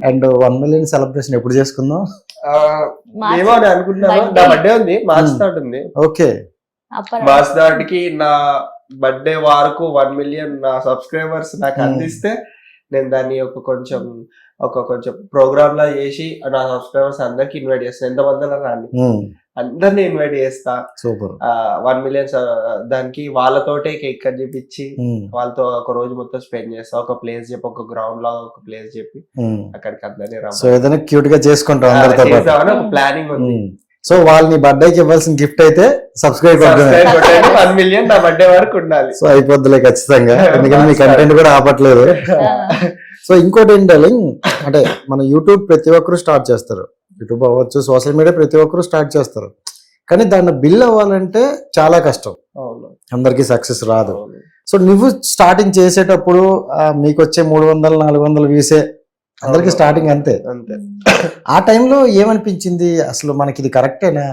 And 1 million celebration ఎప్పుడు చేసుకుందాం? ఏమో అని అనుకుంటున్నాను. నా బర్త్డే ఉంది, మార్చ్ థర్డ్ ఉంది. ఓకే, మార్చ్ థర్డ్ కి నా బర్త్డే వరకు 1 million నా సబ్స్క్రైబర్స్ నాకు అందిస్తే నేను దాన్ని కొంచెం ప్రోగ్రామ్ లా చేసి నా సబ్స్క్రైబర్స్ అందరికి ఇన్వైట్ చేస్తాను. ఎంతమంది రాని అందరిని ఇన్వైట్ చేస్తా. సూపర్. 1 million దానికి వాళ్ళతోటే కేక్ కట్ చేపించి వాళ్ళతో ఒక రోజు మొత్తం స్పెండ్ చేస్తా. ఒక ప్లేస్ చెప్పి, ఒక గ్రౌండ్ లాగా ఒక ప్లేస్ చెప్పి అక్కడికి అందరినీ క్యూట్ గా చేసుకుంటాం ఒక ప్లానింగ్ ఉంది. సో వాళ్ళని బర్త్డేకి ఇవ్వాల్సిన గిఫ్ట్ అయితే సబ్స్క్రైబ్ 1 million నా బర్త్డే వరకు ఉండాలి. సో అయిపోద్దులే ఖచ్చితంగా, ఎందుకంటే మీ కంటెంట్ కూడా ఆపట్లేదు. సో ఇంకోటి ఏంటంటే, అంటే మన యూట్యూబ్ ప్రతి ఒక్కరు స్టార్ట్ చేస్తారు, యూట్యూబ్ అవ్వచ్చు, సోషల్ మీడియా ప్రతి ఒక్కరు స్టార్ట్ చేస్తారు. కానీ దాన్ని బిల్ అవ్వాలంటే చాలా కష్టం, అందరికి సక్సెస్ రాదు. సో నువ్వు స్టార్టింగ్ చేసేటప్పుడు మీకు వచ్చే 300-400 వ్యూసే అందరికి స్టార్టింగ్ అంతే. ఆ టైంలో ఏమనిపించింది అసలు, మనకి ఇది కరెక్టేనా?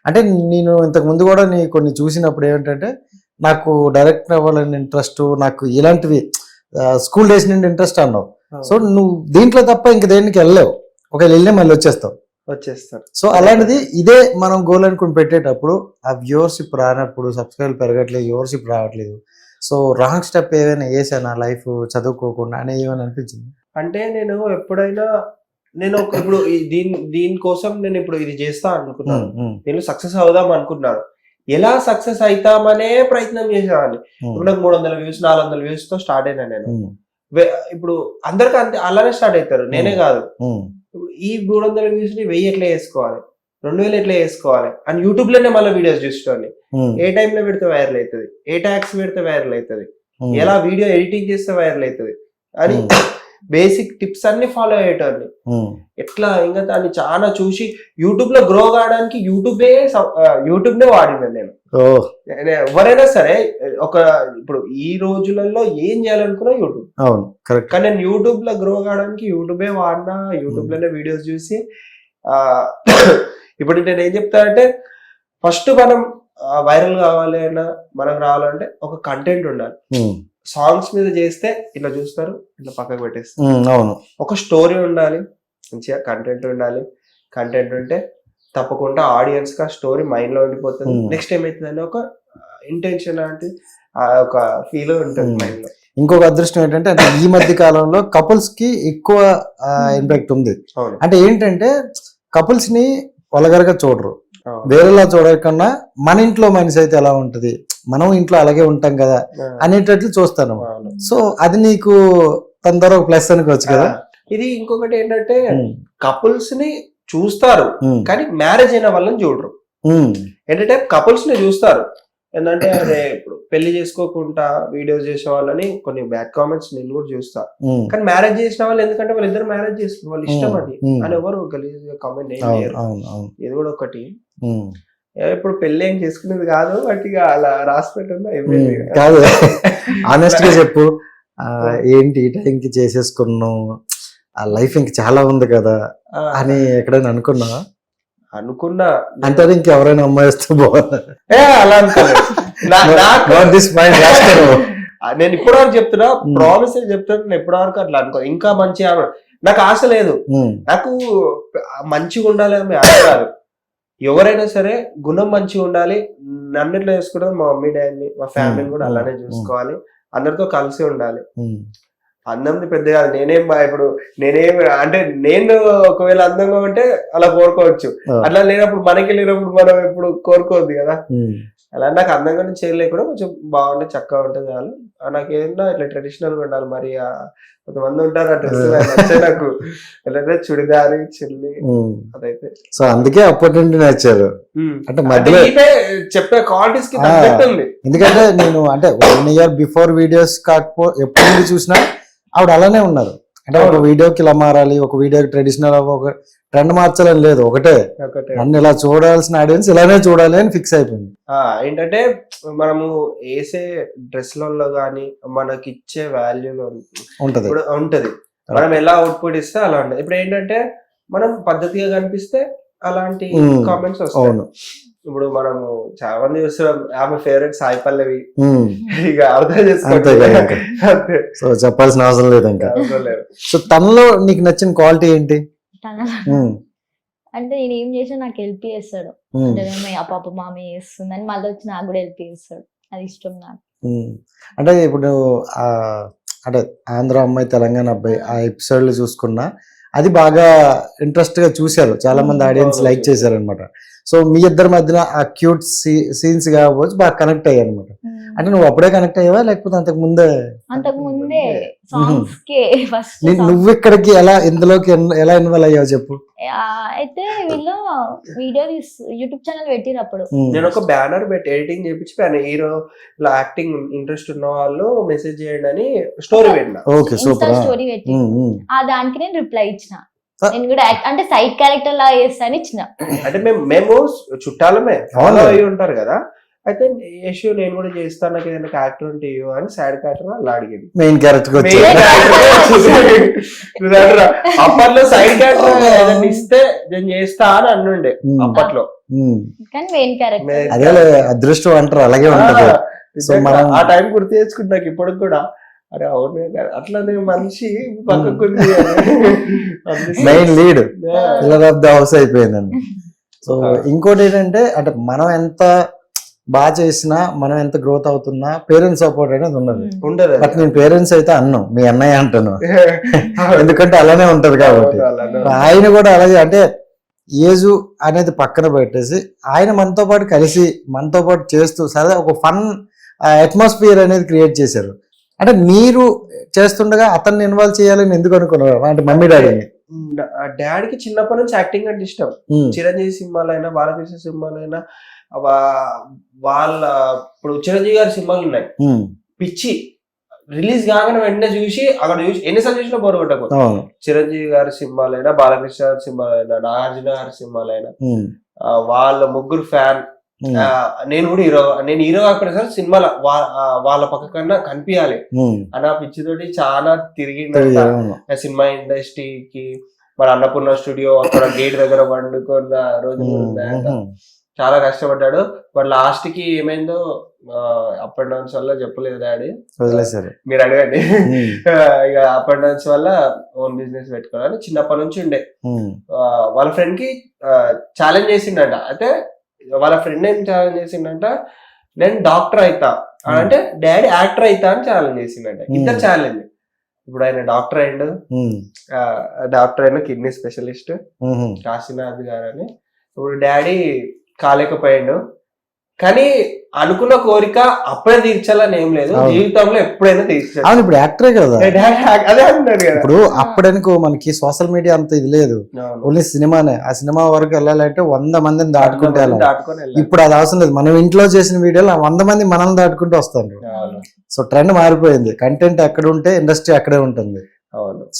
అంటే నేను ఇంతకు ముందు కూడా కొన్ని చూసినప్పుడు ఏమిటంటే, నాకు డైరెక్టర్ అవ్వాలని ఇంట్రెస్ట్, నాకు ఇలాంటివి స్కూల్ డేస్ నుండి ఇంట్రెస్ట్ అన్నావు. సో నువ్వు దీంట్లో తప్ప ఇంక దేనికి వెళ్ళలేవు, ఒకవేళ వెళ్ళే మళ్ళీ వచ్చేస్తారు. సో అలాంటిది ఇదే మనం గోల్ అనుకుని పెట్టేటప్పుడు ఆ వ్యూవర్షిప్ రానప్పుడు, సబ్స్క్రైబ్ పెరగట్లేదు, వ్యూవర్షిప్ రావట్లేదు, సో రాంగ్ స్టెప్ ఏదైనా వేసానా లైఫ్ చదువుకోకుండా అని ఏమైనా అనిపించింది? అంటే నేను ఎప్పుడైనా ఇప్పుడు దీనికోసం నేను ఇప్పుడు ఇది చేస్తా అనుకున్నాను, నేను సక్సెస్ అవుదాం అనుకున్నాను. ఎలా సక్సెస్ అవుతామనే ప్రయత్నం చేసేవాడిని. ఇప్పుడు నాకు 300 వ్యూస్ 400 వ్యూస్ తో స్టార్ట్ అయినా నేను. ఇప్పుడు అందరికి అంతే అలానే స్టార్ట్ అవుతారు, నేనే కాదు. ఈ 300 వ్యూస్ ని 1000 ఎట్లా వేసుకోవాలి, 2000 ఎట్లా వేసుకోవాలి అని యూట్యూబ్ లోనే మళ్ళీ వీడియోస్ చూసుకోండి. ఏ టైంలో పెడితే వైరల్ అవుతుంది, ఏ ట్యాక్స్ పెడితే వైరల్ అవుతుంది, ఎలా వీడియో ఎడిటింగ్ చేస్తే వైరల్ అవుతుంది అని బేసిక్ టిప్స్ అన్ని ఫాలో అయ్యేటోని. ఎట్లా ఇంకా దాన్ని చాలా చూసి యూట్యూబ్ లో గ్రో కావడానికి యూట్యూబ్ నే వాడినాను నేను. ఎవరైనా సరే ఇప్పుడు ఈ రోజులలో ఏం చేయాలనుకున్నా యూట్యూబ్. కానీ నేను యూట్యూబ్ లో గ్రో కావడానికి యూట్యూబే వాడినా, యూట్యూబ్ లోనే వీడియోస్ చూసి. ఇప్పుడు నేను ఏం చెప్తానంటే, ఫస్ట్ మనం వైరల్ కావాలి అన్నా, మనకు రావాలంటే ఒక కంటెంట్ ఉండాలి. సాంగ్స్ మీద చేస్తే ఇట్లా చూస్తారు, ఇట్లా పక్కకు పెట్టేస్తారు. అవును, ఒక స్టోరీ ఉండాలి, మంచిగా కంటెంట్ ఉండాలి. కంటెంట్ ఉంటే తప్పకుండా ఆడియన్స్ కి ఆ స్టోరీ మైండ్ లో ఉండిపోతుంది. నెక్స్ట్ ఏమైతుందని ఒక ఇంటెన్షన్ అంటే ఒక ఫీల్ ఉంటుంది మైండ్ లో. ఇంకొక అదృష్టం ఏంటంటే, ఈ మధ్య కాలంలో కపుల్స్ కి ఎక్కువ ఇంపాక్ట్ ఉంది. అంటే ఏంటంటే, కపుల్స్ ని వల్గర్గా చూడరు, వేరేలా చూడకన్నా మన ఇంట్లో మనిషి అయితే ఎలా ఉంటది, మనం ఇంట్లో అలాగే ఉంటాం కదా అనేటట్లు చూస్తాను. సో అది నీకు తొందర ఒక ప్లస్ అనుకోవచ్చు కదా. ఇది ఇంకొకటి ఏంటంటే, కపుల్స్ ని చూస్తారు కానీ మ్యారేజ్ అయిన వాళ్ళని చూడరు. ఏంటంటే కపుల్స్ ని చూస్తారు, ఏంటంటే అదే ఇప్పుడు పెళ్లి చేసుకోకుండా వీడియోస్ చేసే వాళ్ళని కొన్ని బ్యాడ్ కామెంట్స్ నేను కూడా చూస్తా. కానీ మ్యారేజ్ చేసిన వాళ్ళు, ఎందుకంటే వాళ్ళిద్దరు మ్యారేజ్ చేసుకున్నారు, వాళ్ళు ఇష్టం అది అని ఎవరు గలీజ్ కామెంట్ ఏం చేయరు. ఇది కూడా ఒకటి. ఇప్పుడు పెళ్లి ఏం చేసుకునేది కాదు, బట్ ఇక అలా రాసి పెట్టింది కాదు. ఆనెస్ట్ గా చెప్పు, ఏంటి ఈ టైంకి చేసేసుకున్నావు, ఆ లైఫ్ ఇంక చాలా ఉంది కదా అని ఎక్కడైనా అనుకున్నా అంటే ఇంకెవరైనా అమ్మాయి వస్తే బాగుంది అలా అనుకోలేదు. నేను ఇప్పటివరకు చెప్తున్నా, ప్రామిస్ చెప్తున్నా, ఇప్పటివరకు అట్లా అనుకో. ఇంకా మంచి నాకు ఆశ లేదు, నాకు మంచిగా ఉండాలి అని ఆశ కాదు. ఎవరైనా సరే గుణం మంచిగా ఉండాలి. నన్ను ఎట్లా చేసుకుంటారు, మా మమ్మీ డాడీని, మా ఫ్యామిలీని కూడా అలానే చూసుకోవాలి. అందరితో కలిసి ఉండాలి. అందంది పెద్ద కాదు. ఇప్పుడు అంటే నేను ఒకవేళ అందంగా ఉంటే అలా కోరుకోవచ్చు, అట్లా లేనప్పుడు మనకి లేనప్పుడు మనం ఎప్పుడు కోరుకోవద్దు కదా. అలా నాకు అందంగా చేయలేకుండా కొంచెం బాగుంటే చక్కగా ఉంటే చాలు. నాకు ఏదైనా ఇట్లా ట్రెడిషనల్ గా ఉండాలి. మరి కొంతమంది ఉంటారు ఆ డ్రెస్ నాకు ఎలా చుడిదారి చెల్లి అదైతే. సో అందుకే అప్పటి నుండి నచ్చారు. అంటే మధ్యలో చెప్పే క్వాలిటీస్ కి తగ్గట్టు ఉంది. ఎందుకంటే నేను అంటే 1 year బిఫోర్ వీడియోస్ కాకపోతే ఎప్పుడు చూసినా ఆవిడ అలానే ఉన్నారు. అంటే ఒక వీడియోకి ఇలా మారాలి, ఒక వీడియోకి ట్రెడిషనల్ ఒక ట్రెండ్ మార్చాలని లేదు, ఒకటే నన్ను ఇలా చూడాల్సిన ఆడియన్స్ ఇలానే చూడాలి అని ఫిక్స్ అయిపోయింది. ఏంటంటే మనము వేసే డ్రెస్లలో గానీ మనకి ఇచ్చే వాల్యూలో ఉంటది. మనం ఎలా అవుట్పుట్ ఇస్తే అలా ఉంటది. ఇప్పుడు ఏంటంటే మనం పద్ధతిగా కనిపిస్తే అలాంటి కామెంట్స్ వస్తాయి. ఇప్పుడు మనము చాలా మంది చూస్తున్నాం, ఆమె ఫేవరెట్ సాయి పల్లవి, ఉమ్, ఇక అర్థం అంతే చేసుకోండి. కదా ఇంకా. అంతే. సో చెప్పాల్సిన అవసరం లేదు ఇంకా. అవసరం లేదు. సో తనలో నీకు నచ్చిన క్వాలిటీ ఏంటి? తన ఉమ్, అంటే నేను ఏం చేసినా నాకు హెల్ప్ చేస్తాడు. ఉమ్, అంటే మేము ఆ పాప మామి చేస్తుందని మళ్ళీ వచ్చి నాకు కూడా హెల్ప్ చేస్తాడు. అది ఇష్టం నాకు. ఉమ్. అంటే ఇప్పుడు ఆ అంటే ఆంధ్ర అమ్మాయి తెలంగాణ అబ్బాయి ఆ ఎపిసోడ్లు చూసుకున్నా అది బాగా ఇంట్రెస్ట్ గా చూశారు, చాలా మంది ఆడియన్స్ లైక్ చేశారు అనమాట. సో మీ ఇద్దరి మధ్యన ఆ క్యూట్ సీన్స్ కావచ్చు బాగా కనెక్ట్ అయ్యాయి అనమాట. అంటే నువ్వు అప్పుడే కనెక్ట్ అయ్యావా లేకపోతే అంతకు ముందే? అంతకు ముందే సాంగ్స్ కే ఫస్ట్ నువ్వు ఇక్కడికి ఇందులోకి ఎలా ఇన్వాల్వ్ అయ్యావు చెప్పు. అయితే వీళ్ళు వీడియో యూట్యూబ్ ఛానల్ పెట్టిరు అప్పుడు. ఉమ్, నేను ఒక బ్యానర్ పెట్టి ఎడిటింగ్ చేయించి హీరో ఇలా యాక్టింగ్ ఇంట్రెస్ట్ ఉన్న వాళ్ళు మెసేజ్ చేయండి అని స్టోరీ పెట్టిన. Okay Insta super. స్టోరీ పెట్టి ఉమ్, ఉమ్. ఆ దానికి నేను రిప్లై ఇచ్చిన. నేను కూడా అంటే సైడ్ క్యారెక్టర్ లా చేస్తాను ఇచ్చిన. అంటే మేము చుట్టాలమే, ఫాలో అయ్యి ఉంటారు కదా. అయితే యశు నేను కూడా చేస్తాను, నాకు ఏదైనా క్యారెక్టర్ ఉంటే ఇవ్వు అని సైడ్ క్యారెక్టర్ అలా అడిగింది. మెయిన్ క్యారెక్టర్ వచ్చి అప్పట్లో సైడ్ క్యారెక్టర్ ఏదైనా ఇస్తే నేను చేస్తా అని అన్నుండే అప్పట్లో. కానీ మెయిన్ క్యారెక్టర్ అదే అదృష్టం అంటారు, అలాగే ఉంటది. సో మనం ఆ టైం గుర్తు తెచ్చుకుంటే నాకు ఇప్పటికి కూడా అరే అవునే కదా, అట్లానే మనిషి పక్కకు main lead pillar of the house అయిపోయిందండి. సో ఇంకోటి ఏంటంటే అంటే మనం ఎంత బాగా చేసినా మనం ఎంత గ్రోత్ అవుతున్నా పేరెంట్స్ సపోర్ట్ అనేది ఉన్నది. ఉండదు. బట్ నేను పేరెంట్స్ అయితే అన్నాను, మీ అన్నయ్య అంటాను, ఎందుకంటే అలానే ఉంటది కాబట్టి. ఆయన కూడా అలాగే అంటే ఏజ్ అనేది పక్కన పెట్టేసి ఆయన మనతో పాటు కలిసి మనతో పాటు చేస్తూ సరే ఒక ఫన్ అట్మాస్ఫియర్ అనేది క్రియేట్ చేశారు. అంటే మీరు చేస్తుండగా అతన్ని ఇన్వాల్వ్ చేయాలని ఎందుకు అనుకున్నారు? అంటే మమ్మీ డాడీని. డాడీకి చిన్నప్పటి నుంచి యాక్టింగ్ అంటే ఇష్టం. చిరంజీవి సినిమాలైనా బాలకృష్ణ సినిమాలైనా వాళ్ళ ఇప్పుడు చిరంజీవి గారి సినిమాలు ఉన్నాయి, పిచ్చి రిలీజ్ కాగానే వెంటనే చూసి అక్కడ చూసి ఎన్నిసార్లు చూసినా బోర్ కొట్టకు. చిరంజీవి గారి సినిమాలైనా బాలకృష్ణ గారి సినిమాలైనా నాగార్జున గారి సినిమాలైనా వాళ్ళ ముగ్గురు ఫ్యాన్. నేను కూడా నేను హీరో కాకపోయినా సరే సినిమాల వాళ్ళ పక్క కన్నా కనిపించాలి అన్న పిచ్చితోటి చాలా తిరిగిండ సినిమా ఇండస్ట్రీకి. మన అన్నపూర్ణ స్టూడియో అక్కడ గేట్ దగ్గర వండుకున్న రోజులు ఉన్నాయంట. చాలా కష్టపడ్డాడు. బట్ లాస్ట్ కి ఏమైందో అప్ అండ్ డౌన్స్ వల్ల చెప్పలేదు డాడీ, మీరు అడగండి. ఇక అప్ అండ్ డౌన్స్ వల్ల ఓన్ బిజినెస్ పెట్టుకోవాలని చిన్నప్పటి నుంచి ఉండే. వాళ్ళ ఫ్రెండ్ కి ఛాలెంజ్ చేసిండంట. అయితే వాళ్ళ ఫ్రెండ్ ఏం ఛాలెంజ్ చేసిండంట, నేను డాక్టర్ అయితా అంటే డాడీ యాక్టర్ అయితా అని ఛాలెంజ్ చేసిండంట. ఇద్దరు ఛాలెంజ్. ఇప్పుడు ఆయన డాక్టర్ అయిన కిడ్నీ స్పెషలిస్ట్ కాశీనాథ్ గారు అని. ఇప్పుడు డాడీ కాలేకపోయాడు, కానీ అనుకున్న కోరిక అప్పుడే తీర్చాలని ఏం లేదు, జీవితంలో ఎప్పుడైనా తీర్చాలి. అవును, ఇప్పుడు యాక్టరే కదా. అదే అంటున్నాడు కదా. ఇప్పుడు అప్పుడనుకో మనకి సోషల్ మీడియా అంత ఇది లేదు, ఓన్లీ సినిమానే. ఆ సినిమా వరకు వెళ్ళాలంటే 100 మందిని దాటుకుంటే ఇప్పుడు అది అవసరం లేదు. మనం ఇంట్లో చేసిన వీడియోలు 100 మంది మనల్ని దాటుకుంటూ వస్తారు. సో ట్రెండ్ మారిపోయింది. కంటెంట్ ఎక్కడ ఉంటే ఇండస్ట్రీ అక్కడే ఉంటుంది.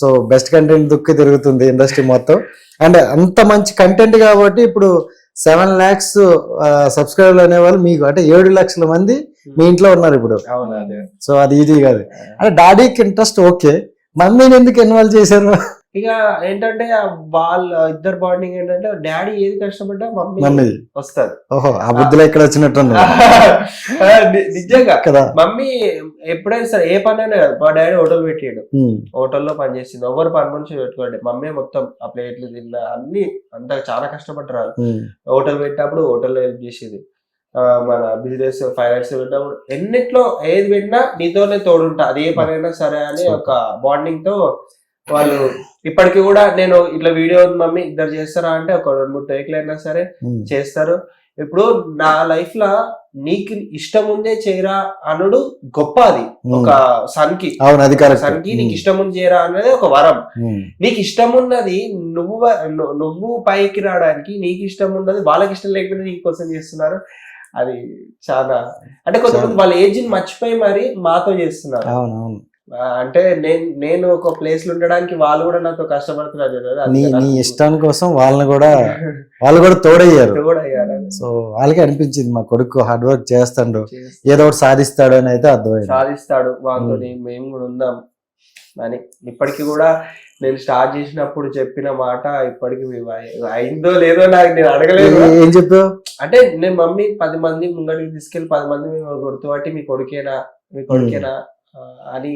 సో బెస్ట్ కంటెంట్ దుక్కి తిరుగుతుంది ఇండస్ట్రీ మొత్తం. అండ్ అంత మంచి కంటెంట్ కాబట్టి ఇప్పుడు 7 lakhs సబ్స్క్రైబర్లు అనేవాళ్ళు మీకు అంటే 7 లక్షల మంది మీ ఇంట్లో ఉన్నారు ఇప్పుడు. సో అది ఈజీ కాదు. అంటే డాడీకి ఇంట్రెస్ట్ ఓకే, మమ్మీని ఎందుకు ఇన్వాల్వ్ చేశారు? ఇక ఏంటంటే వాళ్ళ ఇద్దరు బాండింగ్ ఏంటంటే డాడీ ఏది కష్టపడ్డా మమ్మీ వస్తుంది. ఓహో, ఆ బుద్ధిలో ఇక్కడ వచ్చినట్టు నిజంగా కదా. మమ్మీ ఎప్పుడైనా సరే ఏ పని అయినా కదా, మా డాడీ హోటల్ పెట్టాడు, హోటల్లో పని చేసింది. ఎవరు పని మనిషి పెట్టుకోండి, మమ్మీ మొత్తం ఆ ప్లేట్లు తిన్నా అన్ని అంతా చాలా కష్టపడ్డారు. హోటల్ పెట్టినప్పుడు హోటల్లో హెల్ప్ చేసేది, మన బిజినెస్ ఫైనాన్స్ పెట్టినప్పుడు ఎన్నిట్లో ఏది పెట్టినా నీతోనే తోడుంటా, అది ఏ పని అయినా సరే అని ఒక బాండింగ్ తో వాళ్ళు ఇప్పటికి కూడా నేను ఇట్లా వీడియో మమ్మీ ఇద్దరు చేస్తారా అంటే ఒక 2-3 టేకులు అయినా సరే చేస్తారు. ఇప్పుడు నా లైఫ్ లో నీకు ఇష్టం ఉందే చేయరా అనుడు గొప్ప. అది ఒక సన్ కి నీకు ఇష్టం ఉంది చేయరా అనేది ఒక వరం. నీకు ఇష్టం ఉన్నది నువ్వు పైకి రావడానికి, నీకు ఇష్టం ఉన్నది వాళ్ళకి ఇష్టం లేకపోతే నీ కోసం చేస్తున్నారు. అది చాలా అంటే కొంతమంది వాళ్ళ ఏజ్ ని మర్చిపోయి మరి మాతో చేస్తున్నారు. అంటే నేను ఒక ప్లేస్ లో ఉండడానికి వాళ్ళు కూడా నాతో కష్టపడుతున్నారు. నీ ఇష్టాని కోసం వాళ్ళు కూడా తోడయ్యారు. సో వాళ్ళకి అనిపించింది మా కొడుకు హార్డ్ వర్క్ చేస్తాడు, ఏదో ఒకటి సాధిస్తాడు అని అయితే అర్థమైంది. సాధిస్తాడు, వాళ్ళతో మేము కూడా ఉందాం. అని ఇప్పటికి కూడా నేను స్టార్ట్ చేసినప్పుడు చెప్పిన మాట ఇప్పటికి అయిందో లేదో నాకు నేను అడగలేదు. ఏం చెప్పావు? అంటే నేను మమ్మీ 10 మంది ముంగడికి తీసుకెళ్లి 10 మంది మేము గుర్తుపట్టి మీ కొడుకేనా అని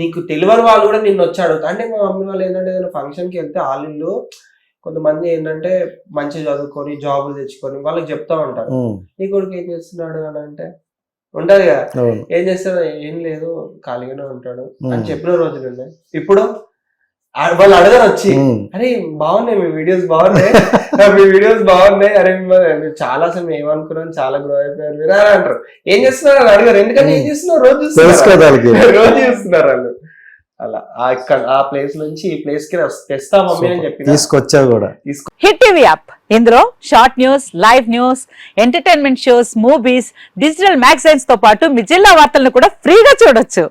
నీకు తెలియని వాళ్ళు కూడా నిన్ను వచ్చి అడుగుతా. అంటే మా మమ్మీ వాళ్ళు ఏంటంటే ఏదైనా ఫంక్షన్కి వెళ్తే వాళ్ళు కొంతమంది ఏంటంటే మంచిగా చదువుకొని జాబులు తెచ్చుకొని వాళ్ళకి చెప్తా ఉంటారు, నీ కొడుకు ఏం చేస్తున్నాడు అని అంటే ఉంటది కదా, ఏం చేస్తాడు, ఏం లేదు ఖాళీగానే ఉంటాడు అని చెప్పిన రోజులు ఉన్నాయి. ఇప్పుడు వాళ్ళు అడగరు వచ్చి, అరే బాగున్నాయి మీ వీడియోస్ బాగున్నాయి, మీ వీడియోస్ బాగున్నాయి, అరే మీరు చాలా అసలు మేము ఏమనుకున్నాం చాలా గ్రో అయిపోయారు మీరు అని అంటారు. ఏం చేస్తున్నారు అని అడగరు, ఎందుకంటే ఏం చేస్తున్నారు రోజు చూస్తున్నారు వాళ్ళు. అలా ఆ ప్లేస్ నుంచి ఈ ప్లేస్ కి తెస్తా మమ్మీ అని చెప్పి తీసుకొచ్చా కూడా. హిట్ టీవీ యాప్, ఇందులో short news, live news, entertainment shows, movies, digital magazines తో పాటు మీ జిల్లా వార్తలను కూడా ఫ్రీగా చూడొచ్చు.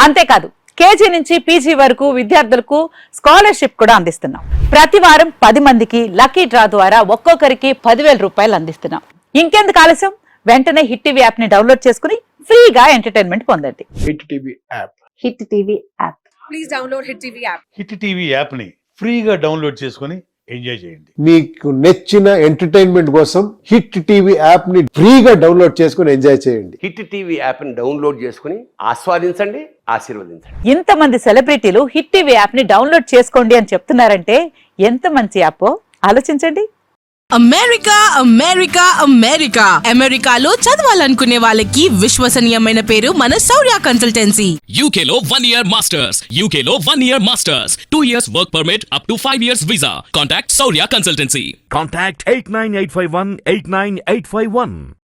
అంతేకాదు కేజీ నుంచి పీజీ వరకు విద్యార్థులకు స్కాలర్షిప్ కూడా అందిస్తున్నాం. ప్రతి వారం 10 మందికి లక్కీ డ్రా ద్వారా ఒక్కొక్కరికి 10,000 రూపాయలు అందిస్తున్నాం. ఇంకెందుకు ఆలస్యం, వెంటనే హిట్ టీవీ యాప్ ని డౌన్లోడ్ చేసుకుని ఫ్రీగా ఎంటర్టైన్మెంట్ పొందండి. Hit TV app. Hit TV app. Please download hit TV app. Hit TV app ని ఫ్రీగా డౌన్లోడ్ చేసుకొని ఎంజాయ్ చేయండి. మీకు నచ్చిన ఎంటర్టైన్మెంట్ కోసం హిట్ టీవీ యాప్ ని ఫ్రీగా డౌన్లోడ్ చేసుకొని ఎంజాయ్ చేయండి. హిట్ టీవీ యాప్ ని డౌన్లోడ్ చేసుకుని ఆస్వాదించండి, ఆశీర్వదించండి. ఇంతమంది సెలబ్రిటీలు హిట్ టీవీ యాప్ ని డౌన్లోడ్ చేసుకోండి అని చెప్తున్నారంటే ఎంత మంచి యాప్ ఆలోచించండి. అమెరికా అమెరికా అమెరికా అమెరికాలో చదవాలనుకునే వాళ్ళకి విశ్వసనీయమైన పేరు మన శౌర్య కన్సల్టెన్సీ. UK లో 1 year masters. UK లో 1 year masters. 2 years work permit up to 5 years visa. Contact Saurya Consultancy. Contact 89851 89851.